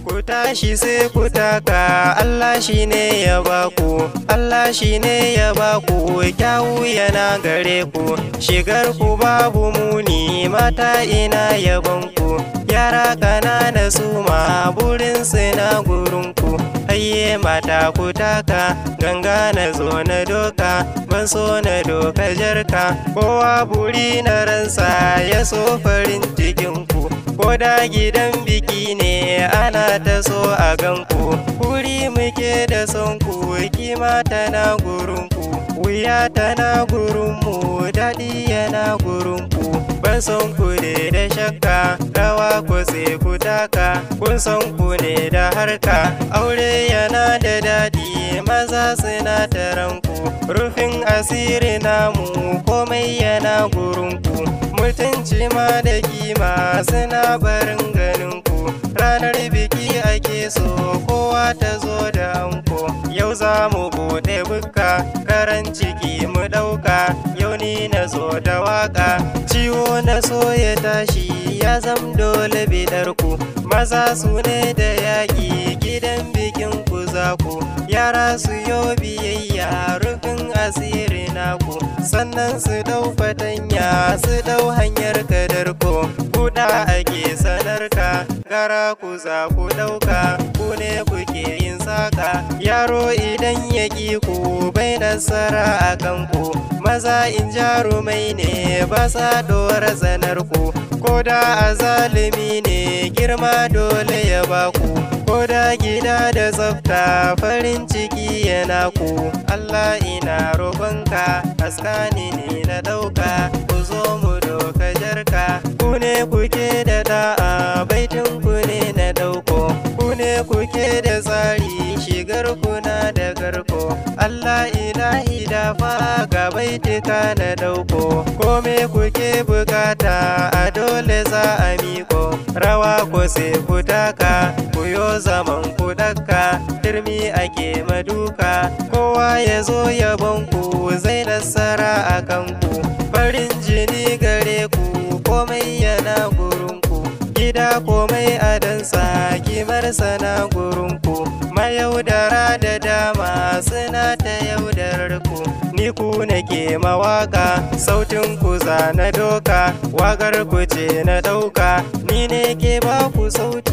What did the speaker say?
Ku tashi sai ku taka, Allah shine ya baku, Allah shine ya baku, kyawu yana gare ku, shigar ku babu muni, mata ina yabanku, yara kanana su ma burin su na gurinku, hayye mata ku taka, ganga na zo na doka, ban so na doka jarka, kowa buri na ransa ya so farin cikinku. Ko da gidan biki ne ana ta so a ganku, wuri muke da son ku, kima tana gurinku, wuya tana gurinmu, daɗi yana gurinku. Ban son ku ne da shakka, rawa ku sai ku taka, kun son ku ne da harka, aure yana da daɗi, maza suna taranku, rufin asiri namu komai yana gurinku. Mutunci ma da kima suna barin ganinku, ranar biki ake so kowa ta zo da anko. Yau za mu buɗe bukka, karan ciki mu ɗauka, yau ni na zo da waka, ciwo na so ya tashi ya zam dole bidarku, maza su ne da yaƙi gidan bikin ku za ku, yara su yo biyayya rufin asiri naku, sannan su ɗau fatanya su ɗau hanyar kadarko, kuɗa ake sanarka, gara ku za ku ɗauka, ku ne kuke yin saka, yaro idan ya ƙi ku bai nasara a kanku, maza in jarumai ne ba sa ɗora zanarku, ko da a zalimi ne girma dole ya baku, ko da gida da tsafta farin ciki yana ku, Allah ina roƙonka haskani ne na ɗauka, ku zo mu doka jarka, ku ne kuke da da'a baitin ku ne na ɗauko, ku ne kuke da tsari shigar kuna da garko, Allah ilahi da fa ga baitika na ɗauko, kome kuke bukata a dole za a miko, rawa ko sai ku taka, ku yo zaman ku dakka, turmi ake maduka, kowa ya zo yabonku zai nasara a kanku, farin jini gare ku komai yana gurinku, gida komai adansa kimarsa na gurinku, mayaudara da dama suna ta yaudarar ku, ni ku nake mawaka, sautin ku za na doka, wakar ku ce na ɗauka, ni ne ke ba ku sauti.